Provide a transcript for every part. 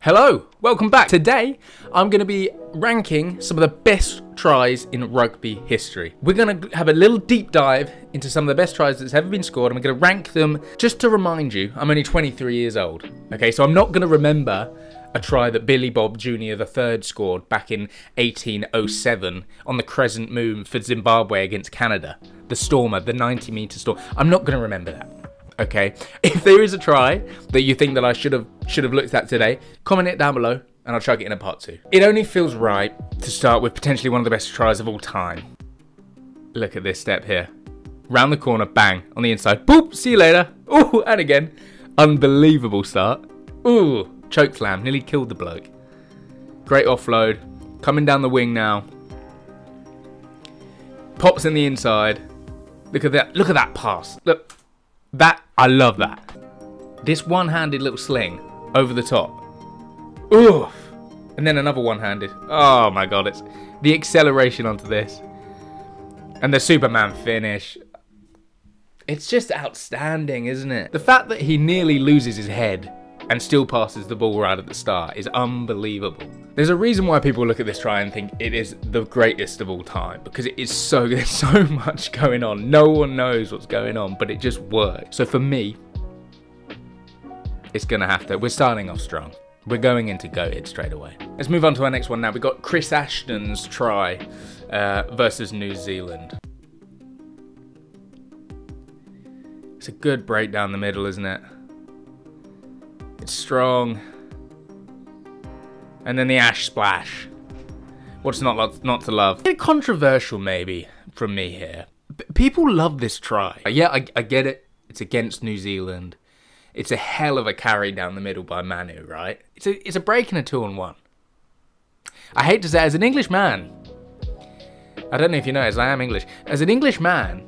Hello, welcome back. Today, I'm going to be ranking some of the best tries in rugby history. We're going to have a little deep dive into some of the best tries that's ever been scored, and we're going to rank them. Just to remind you, I'm only 23 years old. Okay, so I'm not going to remember a try that Billy Bob Jr. III scored back in 1807 on the Crescent Moon for Zimbabwe against Canada. The Stormer, the 90-metre storm. I'm not going to remember that. Okay, if there is a try that you think that I should have looked at today, comment it down below and I'll chuck it in a part 2. It only feels right to start with potentially one of the best tries of all time. Look at this step here. Round the corner, bang, on the inside. Boop, see you later. Ooh, and again. Unbelievable start. Ooh, choke slam, nearly killed the bloke. Great offload. Coming down the wing now. Pops in the inside. Look at that pass. Look. That, I love that. This one-handed little sling over the top. Oof. And then another one-handed. Oh my god, it's the acceleration onto this. And the Superman finish. It's just outstanding, isn't it? The fact that he nearly loses his head and still passes the ball right at the start is unbelievable. There's a reason why people look at this try and think it is the greatest of all time, because it is so good. There's so much going on. No one knows what's going on, but it just works. So for me, it's gonna have to. We're starting off strong. We're going into goated straight away. Let's move on to our next one now. We've got Chris Ashton's try versus New Zealand. It's a good break down the middle, isn't it? It's strong. And then the ash splash. What's not to love? A bit controversial maybe from me here. People love this try. Yeah, I get it. It's against New Zealand. It's a hell of a carry down the middle by Manu, right? It's a break and a 2-on-1. I hate to say, as an English man, I don't know if you noticed, I am English. As an English man,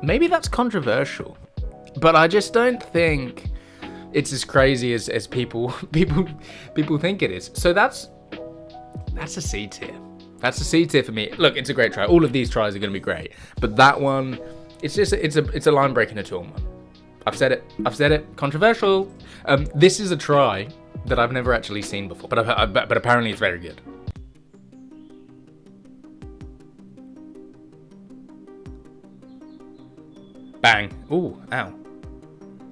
maybe that's controversial. But I just don't think it's as crazy as people think it is. So that's a C tier. That's a C tier for me. Look, it's a great try. All of these tries are going to be great, but that one, it's a line break in a 2-on-1. I've said it. Controversial. This is a try that I've never actually seen before, but apparently it's very good. Bang. Ooh, ow.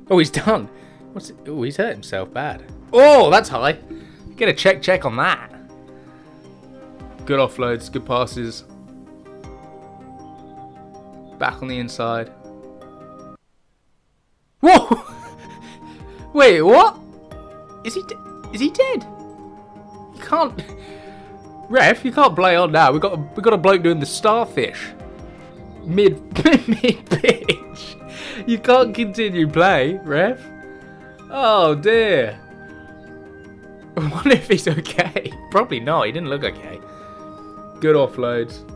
Oh, he's done. What's it? Oh, he's hurt himself bad. Oh, that's high. Get a check on that. Good offloads, good passes. Back on the inside. Whoa! Wait, what? Is he dead? You can't. Ref, you can't play on now. We got a bloke doing the starfish mid pitch. You can't continue play, ref. Oh dear. I wonder if he's okay. Probably not. He didn't look okay. Good offloads.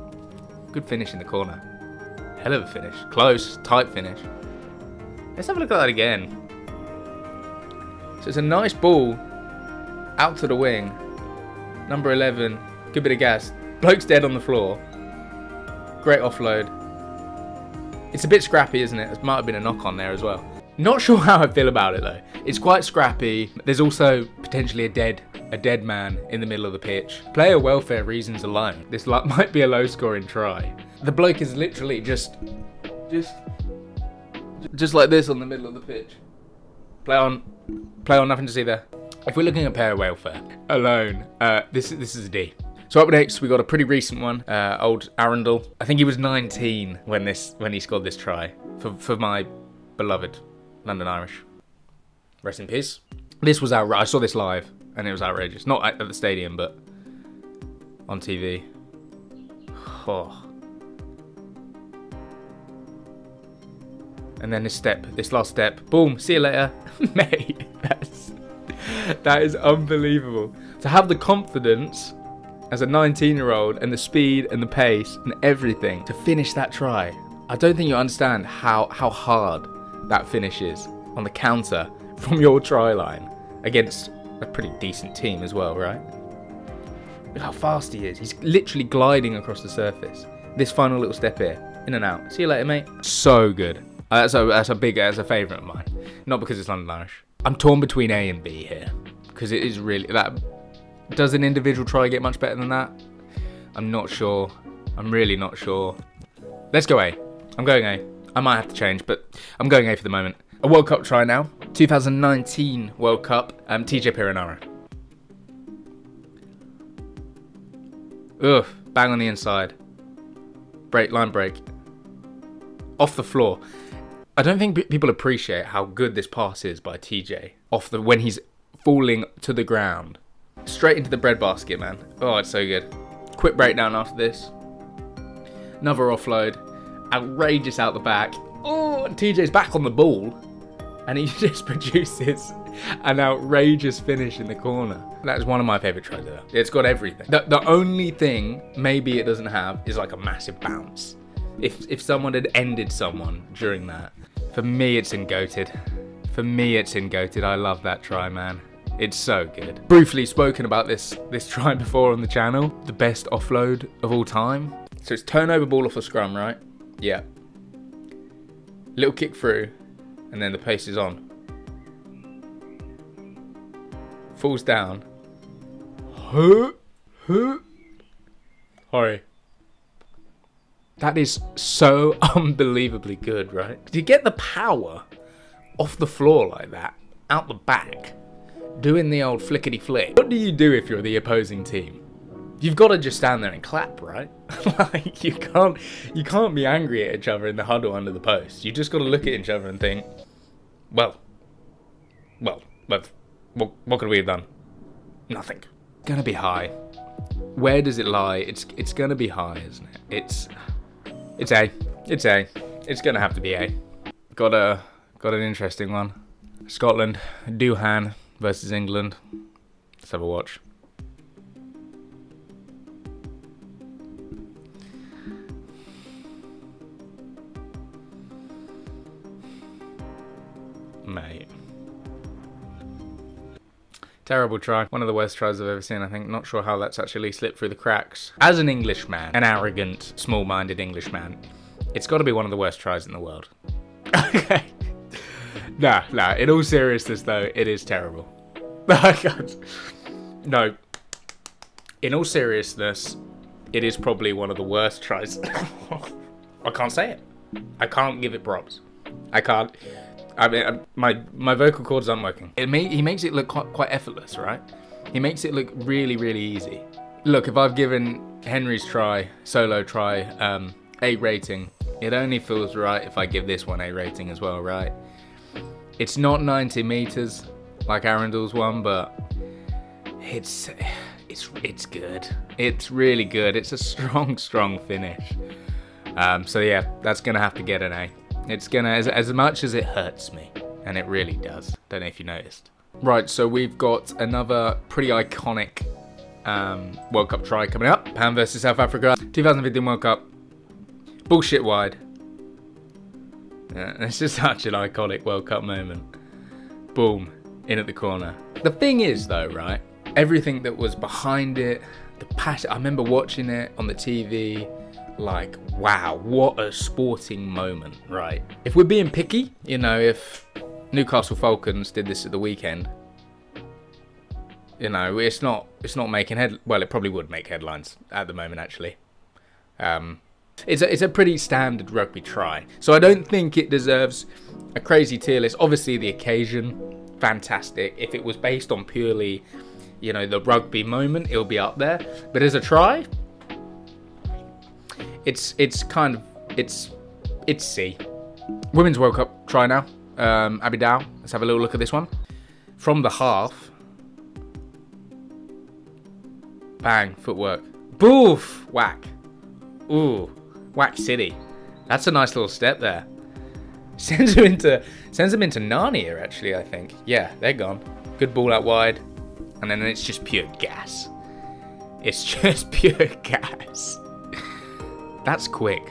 Good finish in the corner. Hell of a finish. Close. Tight finish. Let's have a look at that again. So it's a nice ball out to the wing. Number 11. Good bit of gas. Bloke's dead on the floor. Great offload. It's a bit scrappy, isn't it? There might have been a knock on there as well. Not sure how I feel about it though. It's quite scrappy. There's also potentially a dead man in the middle of the pitch. Player welfare reasons alone, this might be a low scoring try. The bloke is literally just like this on the middle of the pitch. Play on, nothing to see there. If we're looking at player welfare alone, this is a D. So up next, we got a pretty recent one, old Arundel. I think he was 19 when he scored this try for my beloved London Irish. Rest in peace. This was I saw this live and it was outrageous. Not at the stadium, but on TV. Oh. And then this last step. Boom, see you later. Mate, that is unbelievable. To have the confidence as a 19-year-old and the speed and the pace and everything to finish that try. I don't think you understand how hard that finish is on the counter from your try line against a pretty decent team as well, right? Look how fast he is. He's literally gliding across the surface. This final little step here, in and out. See you later, mate. So good. That's a favourite of mine. Not because it's London Irish. I'm torn between A and B here. because it is really that. Does an individual try get much better than that? I'm not sure. I'm really not sure. Let's go A. I'm going A. I might have to change, but I'm going A for the moment. A World Cup try now. 2019 World Cup. TJ Piranara. Ugh. Bang on the inside. Break, line break. Off the floor. I don't think people appreciate how good this pass is by TJ. When he's falling to the ground. Straight into the breadbasket, man. Oh, it's so good. Quick breakdown after this. Another offload. Outrageous out the back. Oh, TJ's back on the ball. And he just produces an outrageous finish in the corner. That is one of my favourite tries ever. It's got everything. The only thing maybe it doesn't have is like a massive bounce. If someone had ended someone during that. For me, it's in goated. For me, it's in goated. I love that try, man. It's so good. Briefly spoken about this try before on the channel. The best offload of all time. So it's turnover ball off the scrum, right? Yeah. Little kick through, and then the pace is on. Falls down. Hurry. That is so unbelievably good, right? To get the power off the floor like that, out the back, doing the old flickety flick. What do you do if you're the opposing team? You've got to just stand there and clap, right? Like you can't be angry at each other in the huddle under the post. You just got to look at each other and think, well, what could we have done? Nothing. Gonna be high. Where does it lie? It's gonna be high, isn't it? It's A. It's A. It's gonna have to be A. Got an interesting one. Scotland, Doohan versus England. Let's have a watch. Mate. Terrible try. One of the worst tries I've ever seen, I think. Not sure how that's actually slipped through the cracks. As an Englishman, an arrogant, small-minded Englishman, it's got to be one of the worst tries in the world. Okay. Nah. In all seriousness, though, it is terrible. No. In all seriousness, it is probably one of the worst tries. I can't say it. I can't give it props. I can't. I mean, my vocal cords aren't working. He makes it look quite effortless, right? He makes it look really, really easy. Look, if I've given Henry's solo try, A rating, it only feels right if I give this one A rating as well, right? It's not 90 meters like Arundel's one, but it's good. It's really good. It's a strong finish. So yeah, that's gonna have to get an A. It's gonna, as much as it hurts me, and it really does. Don't know if you noticed. Right, so we've got another pretty iconic World Cup try coming up. Japan versus South Africa, 2015 World Cup. Bullshit wide. Yeah, it's just such an iconic World Cup moment. Boom, in at the corner. The thing is though, right, everything that was behind it, the passion, I remember watching it on the TV, like, wow, what a sporting moment, right? If we're being picky, you know, if Newcastle Falcons did this at the weekend, you know, it's not making well, it probably would make headlines at the moment, actually. It's a pretty standard rugby try, so I don't think it deserves a crazy tier list. Obviously, the occasion, fantastic. If it was based on purely, you know, the rugby moment, it'll be up there. But as a try, it's C. Women's World Cup try now. Abby Dow. Let's have a little look at this one. From the half. Bang, footwork. Boof, whack. Ooh, whack city. That's a nice little step there. Sends them into Narnia, actually, I think. Yeah, they're gone. Good ball out wide. And then it's just pure gas. It's just pure gas. That's quick.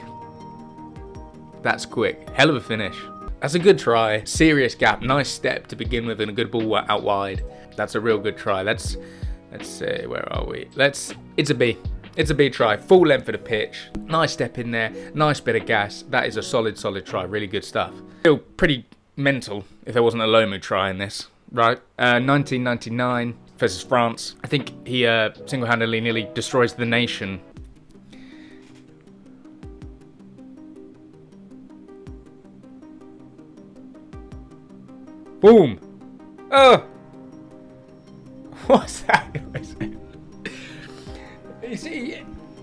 That's quick. Hell of a finish. That's a good try. Serious gap. Nice step to begin with and a good ball out wide. That's a real good try. Let's see, where are we? It's a B. It's a B try. Full length of the pitch. Nice step in there. Nice bit of gas. That is a solid try. Really good stuff. Still pretty mental if there wasn't a Lomu try in this. right? 1999 versus France. I think he single-handedly nearly destroys the nation. Boom! Oh! What's that?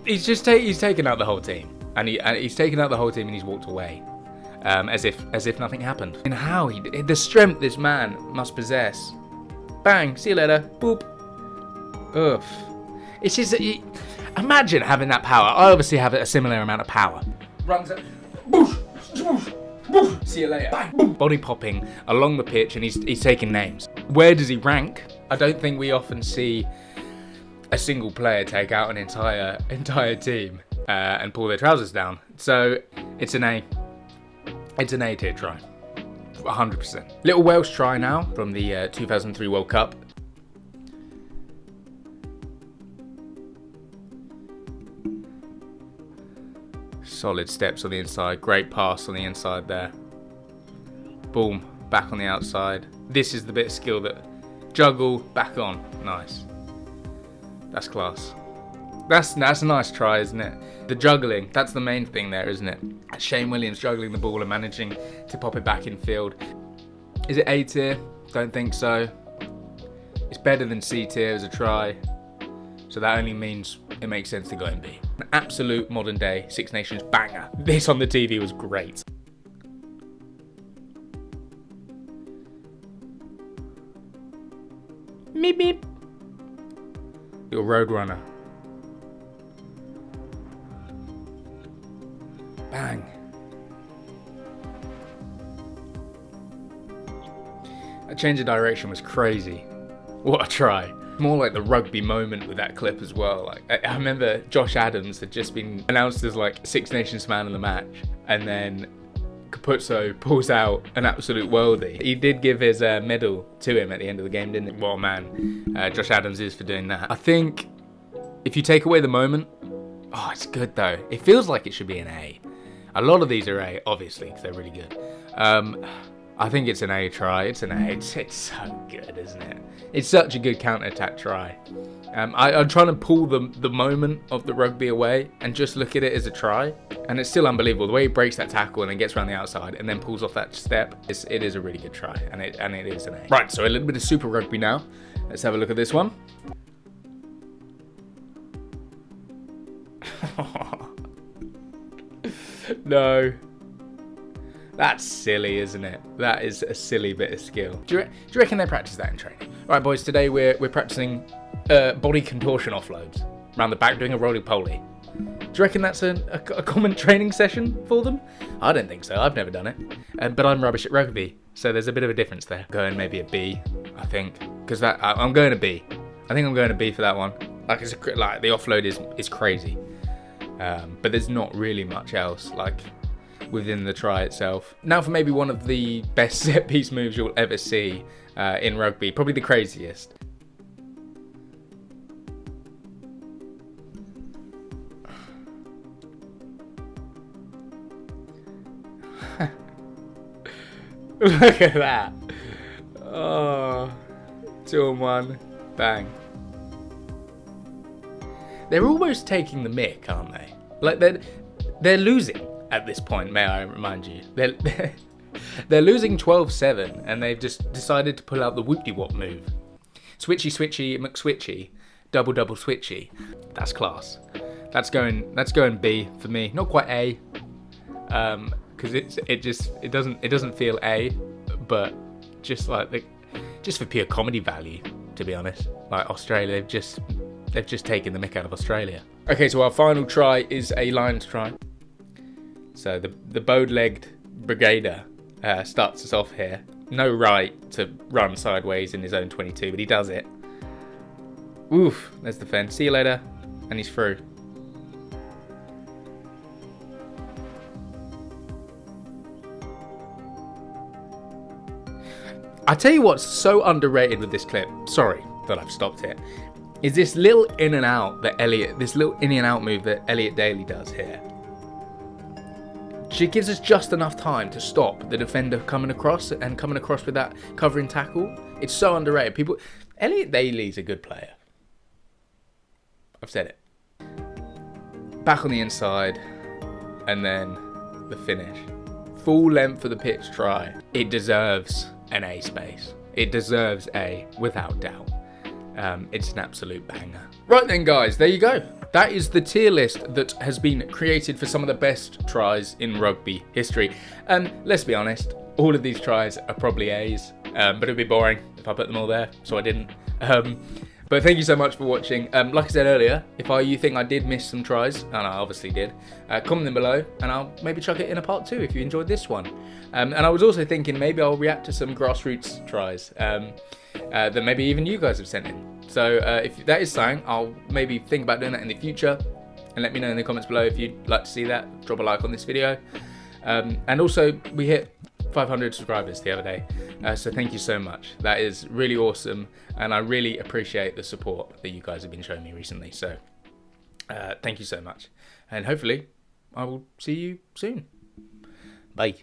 He's taken out the whole team, and he's taken out the whole team, and he's walked away, as if nothing happened. And how the strength this man must possess. Bang! See you later. Boop. Ugh. It's just imagine having that power. I obviously have a similar amount of power. Runs up. Boosh, boosh, boosh. See you later. Bang. Boom. Body popping along the pitch, and he's taking names. Where does he rank? I don't think we often see a single player take out an entire team and pull their trousers down. So it's an A. It's an A tier try. 100%. Little Welsh try now from the 2003 World Cup. Solid steps on the inside. Great pass on the inside there. Boom. Back on the outside. This is the bit of skill that juggle back on. Nice. That's class. That's a nice try, isn't it? The juggling, that's the main thing there, isn't it? Shane Williams juggling the ball and managing to pop it back in field. Is it A tier? Don't think so. It's better than C tier as a try. So that only means it makes sense to go in B. An absolute modern day Six Nations banger. This on the TV was great. Meep meep. Little Roadrunner. Bang. That change of direction was crazy. What a try. More like the rugby moment with that clip as well. Like I remember Josh Adams had just been announced as like Six Nations man of the match, and then Capuzzo pulls out an absolute worldie. He did give his medal to him at the end of the game, didn't he? What a man Josh Adams is for doing that. I think if you take away the moment, oh, it's good though. It feels like it should be an A. A lot of these are A, obviously, because they're really good. I think it's an A try. It's an A. It's so good, isn't it? It's such a good counter-attack try. I'm trying to pull the moment of the rugby away and just look at it as a try. And it's still unbelievable. The way he breaks that tackle and then gets around the outside and then pulls off that step, it is a really good try. And it is an A. Right, so a little bit of Super Rugby now. Let's have a look at this one. No. That's silly, isn't it? That is a silly bit of skill. Do you reckon they practice that in training? Right, boys, today we're practicing body contortion offloads around the back, doing a roly-poly. Do you reckon that's a common training session for them? I don't think so. I've never done it. But I'm rubbish at rugby, so there's a bit of a difference there. Going maybe a B, I think, because I'm going to B. I think I'm going to B for that one. Like the offload is crazy, but there's not really much else like within the try itself. Now for maybe one of the best set piece moves you'll ever see in rugby, probably the craziest. Look at that. Oh, 2-on-1, bang. They're almost taking the mick, aren't they? Like they're losing at this point, may I remind you. They're losing 12-7 and they've just decided to pull out the whoop-de-wop move. Switchy switchy McSwitchy, double switchy. That's class. That's going B for me. Not quite A. Because it doesn't feel A, but just for pure comedy value, to be honest. Like Australia, they've just taken the mick out of Australia. Okay, so our final try is a Lions try. So the bowed-legged Brigader starts us off here. No right to run sideways in his own 22, but he does it. Oof, there's the fence. See you later, and he's through. I tell you what's so underrated with this clip, sorry that I've stopped it, is this little in and out move that Elliot Daly does here. she gives us just enough time to stop the defender coming across with that covering tackle. It's so underrated. People, Elliot Daly's a good player. I've said it. Back on the inside, and then the finish. Full length of the pitch try. It deserves an A space. It deserves A, without doubt. It's an absolute banger. Right then, guys, there you go. That is the tier list that has been created for some of the best tries in rugby history. And let's be honest, all of these tries are probably A's, but it'd be boring if I put them all there, so I didn't. But thank you so much for watching. Like I said earlier, if you think I did miss some tries, and I obviously did, comment them below, and I'll maybe chuck it in a part 2 if you enjoyed this one. And I was also thinking maybe I'll react to some grassroots tries that maybe even you guys have sent in. So if that is something, I'll maybe think about doing that in the future, and let me know in the comments below if you'd like to see that. Drop a like on this video. And also, we hit 500 subscribers the other day, so thank you so much. That is really awesome, and I really appreciate the support that you guys have been showing me recently. So thank you so much, and hopefully I will see you soon. Bye.